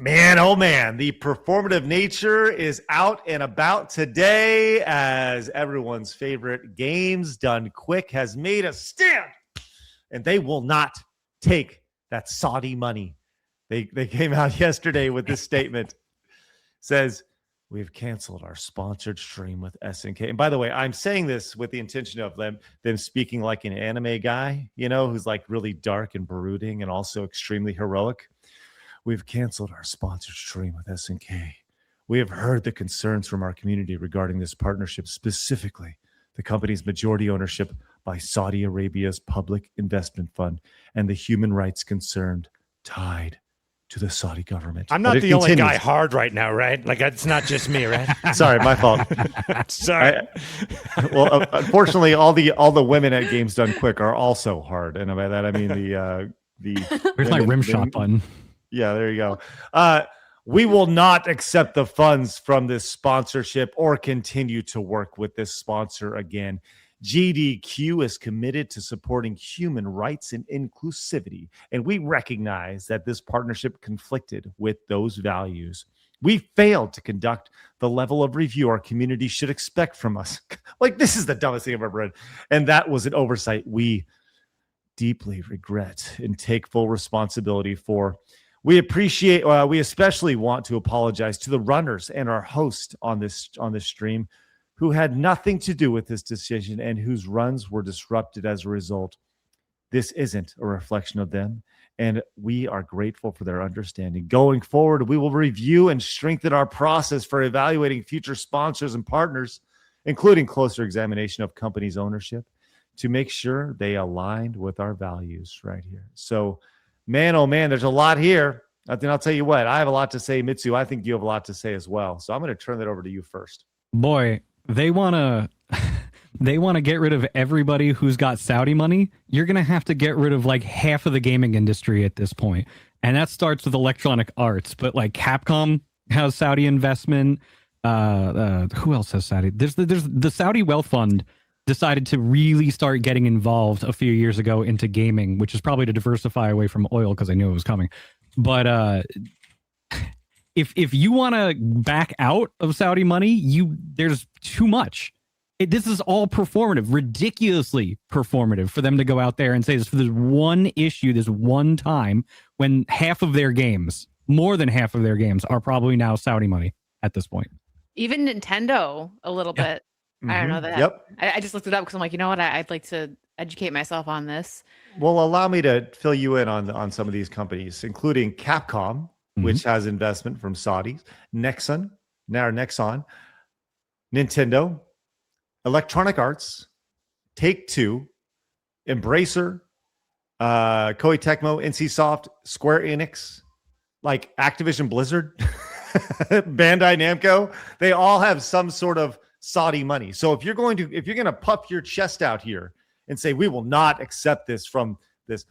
Man, oh man, the performative nature is out and about today as everyone's favorite Games Done Quick has made a stand, and they will not take that Saudi money. They came out yesterday with this statement. Says, we've canceled our sponsored stream with SNK. And by the way, I'm saying this with the intention of them speaking like an anime guy, who's like really dark and brooding and also extremely heroic. We've canceled our sponsored stream with SNK. We have heard the concerns from our community regarding this partnership, specifically the company's majority ownership by Saudi Arabia's public investment fund and the human rights concerned tied to the Saudi government. I'm not the only guy hard right now, right? Like, it's not just me, right? Sorry, my fault. Sorry. Unfortunately, all the women at Games Done Quick are also hard, and by that I mean the Where's my rim shot button? Yeah, there you go. We will not accept the funds from this sponsorship or continue to work with this sponsor again. GDQ is committed to supporting human rights and inclusivity, and we recognize that this partnership conflicted with those values. We failed to conduct the level of review our community should expect from us. Like, this is the dumbest thing I've ever read, and that was an oversight we deeply regret and take full responsibility for. We appreciate. We especially want to apologize to the runners and our host on this stream, who had nothing to do with this decision and whose runs were disrupted as a result. This isn't a reflection of them, and we are grateful for their understanding. Going forward, we will review and strengthen our process for evaluating future sponsors and partners, including closer examination of companies' ownership, to make sure they aligned with our values right here. So, man, oh man, there's a lot here. Then I'll tell you what, I have a lot to say. Mitsu, I think you have a lot to say as well. So I'm going to turn that over to you first. Boy, they want to get rid of everybody who's got Saudi money. You're going to have to get rid of like half of the gaming industry at this point. And that starts with Electronic Arts. But like Capcom has Saudi investment. Who else has Saudi? There's the Saudi Wealth Fund decided to really start getting involved a few years ago into gaming, which is probably to diversify away from oil because I knew it was coming. But if you want to back out of Saudi money, there's too much. This is all performative, ridiculously performative for them to go out there and say this for this one issue, this one time, when half of their games, more than half of their games, are probably now Saudi money at this point. Even Nintendo, a little bit. I don't know that. Yep. I just looked it up because I'm like, you know what? I'd like to educate myself on this. Well, allow me to fill you in on some of these companies, including Capcom, which has investment from Saudis, Nexon, Nintendo, Electronic Arts, Take-Two, Embracer, Koei Tecmo, NCSoft, Square Enix, like Activision Blizzard, Bandai Namco. They all have some sort of Saudi money. So if you're going to puff your chest out here and say we will not accept this from this,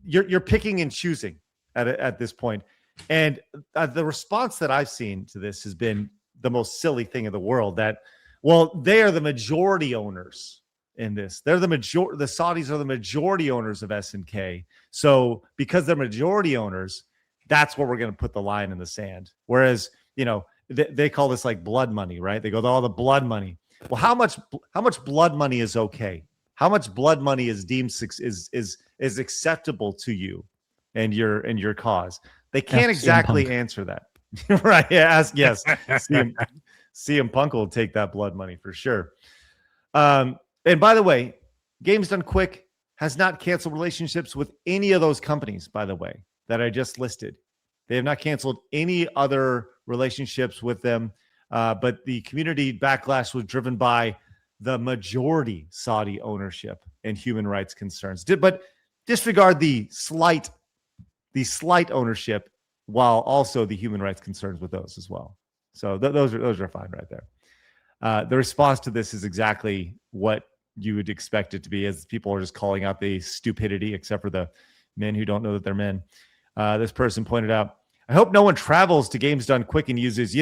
you're picking and choosing at this point. And the response that I've seen to this has been the most silly thing in the world. That, well, they are the majority owners in this. The Saudis are the majority owners of SNK. So because they're majority owners, that's where we're going to put the line in the sand. Whereas, they call this like blood money, right? They go, all the blood money. Well, how much blood money is okay? How much blood money is deemed is acceptable to you and your cause? They can't exactly answer that. Right. Yeah. Yes. CM Punk will take that blood money for sure. And by the way, Games Done Quick has not canceled relationships with any of those companies, by the way, that I just listed. They have not canceled any other relationships with them. But the community backlash was driven by the majority Saudi ownership and human rights concerns. But disregard the slight ownership, while also the human rights concerns with those as well. So those are fine right there. The response to this is exactly what you would expect it to be, as people are just calling out the stupidity, except for the men who don't know that they're men. This person pointed out, I hope no one travels to Games Done Quick and uses,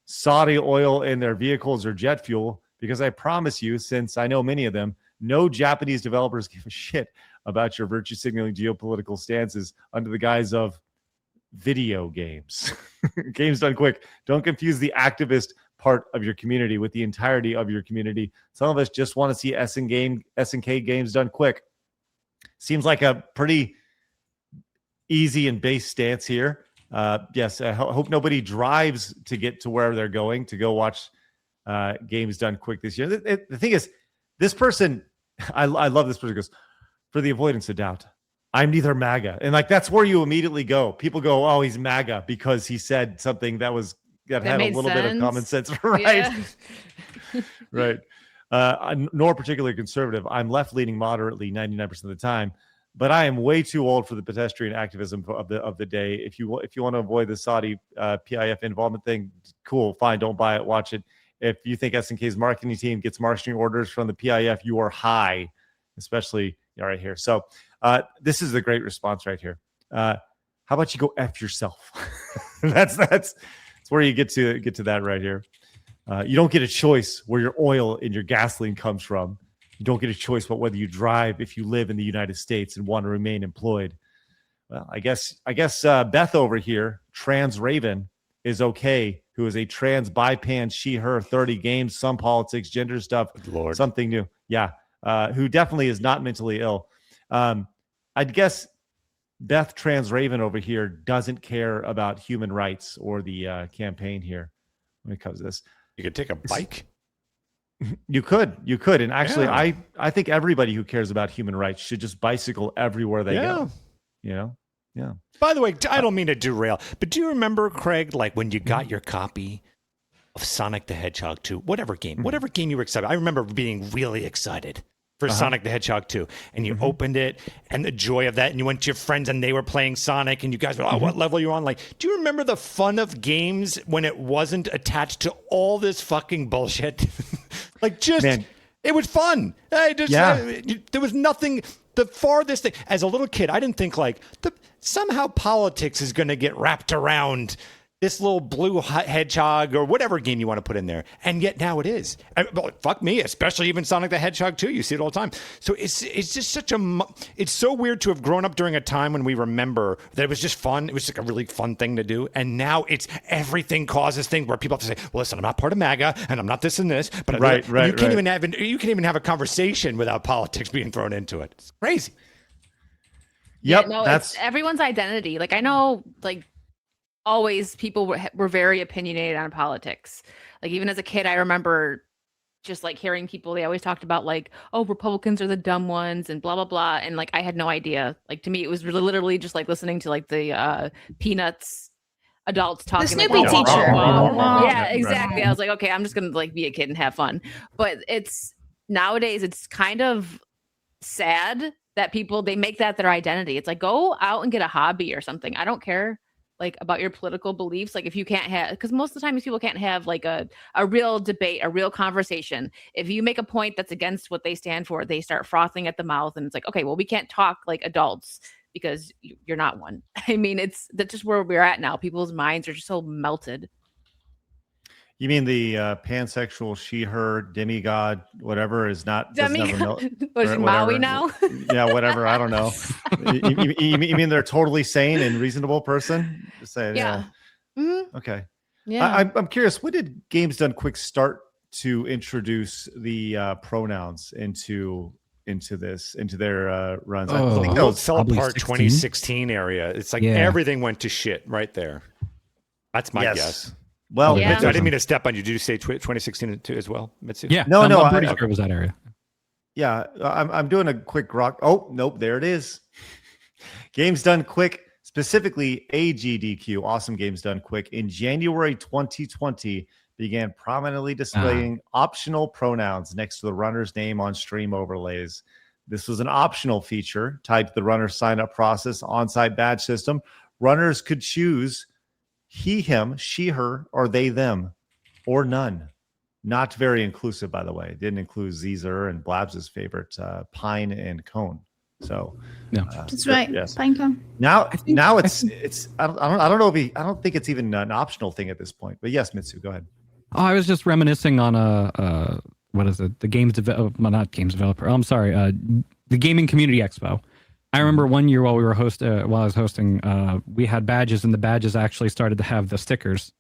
Saudi oil in their vehicles or jet fuel, because I promise you, since I know many of them, no Japanese developers give a shit about your virtue signaling geopolitical stances under the guise of video games. Games done quick. Don't confuse the activist part of your community with the entirety of your community. Some of us just want to see S&K games done quick. Seems like a pretty easy and base stance here. Yes, I hope nobody drives to get to where they're going to go watch games done quick this year. The thing is, this person, I love this person, goes, for the avoidance of doubt, I'm neither MAGA. And like, that's where you immediately go. People go, oh, he's MAGA because he said something that had a little bit of common sense. Right. Yeah. Right. Nor particularly conservative. I'm left-leaning moderately 99% of the time, but I am way too old for the pedestrian activism of the day. If you want to avoid the Saudi PIF involvement thing, cool, fine, don't buy it, watch it. If you think S&K's marketing team gets marketing orders from the PIF, you are high, especially right here. So this is a great response right here. How about you go F yourself? That's where you get to that right here. You don't get a choice where your oil and your gasoline comes from. You don't get a choice about whether you drive if you live in the United States and want to remain employed. Well, I guess Beth over here, trans Raven, is okay, who is a trans bipan, she, her, 30 games, some politics, gender stuff, Lord. something new. Yeah. Who definitely is not mentally ill. I'd guess Beth Trans Raven over here doesn't care about human rights or the campaign here when it comes to this. You could take a bike. You could. And actually, Yeah. I think everybody who cares about human rights should just bicycle everywhere they go. Yeah. By the way, I don't mean to derail, but do you remember, Craig, like when you got your copy of Sonic the Hedgehog 2, whatever game you were excited? I remember being really excited for Sonic the Hedgehog 2, and you opened it, and the joy of that, and you went to your friends, and they were playing Sonic, and you guys were, what level you're on? Like, do you remember the fun of games when it wasn't attached to all this fucking bullshit? Like, just, Man. it was fun. There was nothing. The farthest thing, as a little kid, I didn't think like somehow politics is going to get wrapped around this little blue hedgehog or whatever game you want to put in there. And yet now it is. Fuck me, especially even Sonic the Hedgehog 2. You see it all the time. So it's just it's so weird to have grown up during a time when we remember that it was just fun. It was like a really fun thing to do. And now it's everything causes things where people have to say, well, listen, I'm not part of MAGA and I'm not this and this. But you can't even have a conversation without politics being thrown into it. It's crazy. Yep. Yeah, no, it's everyone's identity. Like, I know, like, always people were very opinionated on politics. Like, even as a kid, I remember just like hearing people, they always talked about like, oh, Republicans are the dumb ones and blah, blah, blah. And like, I had no idea. Like, to me, it was really literally just like listening to like the Peanuts adults talking. The Snoopy teacher. Yeah, exactly. I was like, okay, I'm just going to like be a kid and have fun. But nowadays, it's kind of sad that people, they make that their identity. It's like, go out and get a hobby or something. I don't care like about your political beliefs. Like, if you can't have, because most of the time these people can't have like a real debate, a real conversation. If you make a point that's against what they stand for, they start frothing at the mouth, and it's like, okay, well, we can't talk like adults because you're not one. I mean, that's just where we're at now. People's minds are just so melted. You mean the pansexual, she, her, demigod, whatever is not Was Maui now? Yeah, whatever. I don't know. You mean they're totally sane and reasonable person? Just saying. Yeah. Mm-hmm. Okay. Yeah. I'm curious. When did Games Done Quick start to introduce the pronouns into their runs? I think that was fell apart 16? 2016 area. It's like everything went to shit right there. That's my guess. Well, Yeah. I didn't mean to step on you. Did you say 2016 too as well, Mitsu? Yeah. No, I'm pretty sure it was that area. Yeah, I'm doing a quick rock. Oh, nope, there it is. Games Done Quick, specifically AGDQ, Awesome Games Done Quick, in January 2020 began prominently displaying optional pronouns next to the runner's name on stream overlays. This was an optional feature tied to the runner sign-up process on-site badge system. Runners could choose he, him, she, her, or they, them, or none. Not very inclusive, by the way. It didn't include Zeezer and Blabs' favorite, Pine and Cone. So, no, that's right. Yes. Pine Cone. Now it's I don't know if I don't think it's even an optional thing at this point. But yes, Mitsu, go ahead. Oh, I was just reminiscing on what is it? The games developer. Not games developer. Oh, I'm sorry. The Gaming Community Expo. I remember one year while I was hosting, we had badges, and the badges actually started to have the stickers.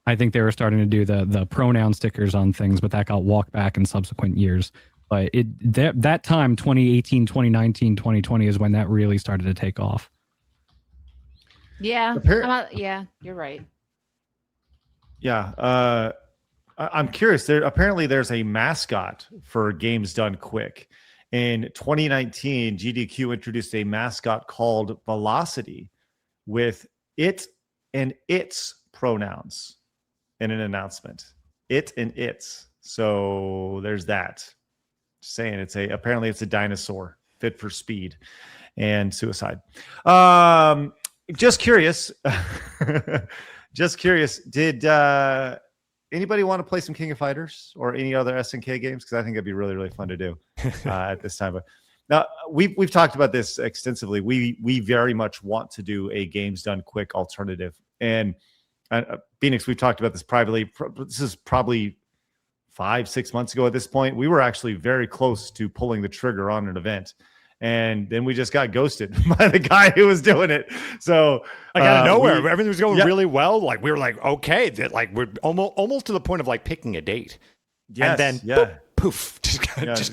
I think they were starting to do the pronoun stickers on things, but that got walked back in subsequent years. But that time, 2018, 2019, 2020 is when that really started to take off. Yeah. Yeah, you're right. Yeah. I'm curious. Apparently there's a mascot for Games Done Quick. In 2019, GDQ introduced a mascot called Velocity with it and its pronouns in an announcement. It and its. So there's that. Just saying, apparently it's a dinosaur fit for speed and suicide. Just curious. Just curious. Did anybody want to play some King of Fighters or any other SNK games? Because I think it'd be really, really fun to do at this time. But now we've talked about this extensively. We very much want to do a Games Done Quick alternative. And Phoenix, we've talked about this privately. This is probably 5-6 months ago at this point. We were actually very close to pulling the trigger on an event. And then we just got ghosted by the guy who was doing it. So like out of nowhere, everything was going really well. Like we were like, okay, like we're almost to the point of like picking a date. Yes, and then poof, just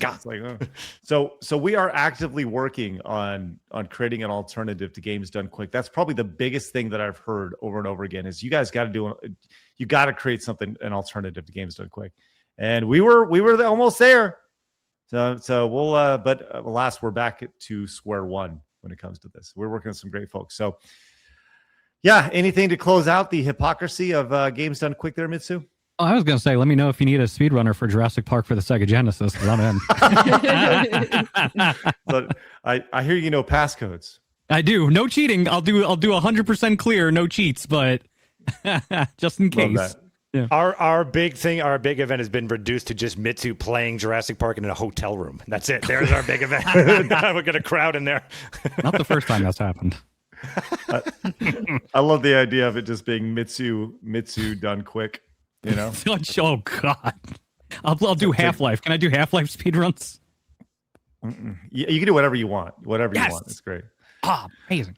gone. Like, oh. So we are actively working on creating an alternative to Games Done Quick. That's probably the biggest thing that I've heard over and over again is you guys got to create an alternative to Games Done Quick. And we were almost there. So we'll, but alas, we're back to square one when it comes to this. We're working with some great folks. So, yeah, anything to close out the hypocrisy of Games Done Quick there, Mitsu? Oh, I was going to say, let me know if you need a speedrunner for Jurassic Park for the Sega Genesis. I'm in. But I hear you know passcodes. I do. No cheating. I'll do 100% clear, no cheats, but just in case. Yeah. Our big event has been reduced to just Mitsu playing Jurassic Park in a hotel room. That's it. There's our big event. We're gonna crowd in there. Not the first time that's happened. I love the idea of it just being Mitsu done quick. You know? Oh God! I'll do Half-Life. Can I do Half-Life speedruns? You can do whatever you want. Whatever you want. It's great. Ah, amazing.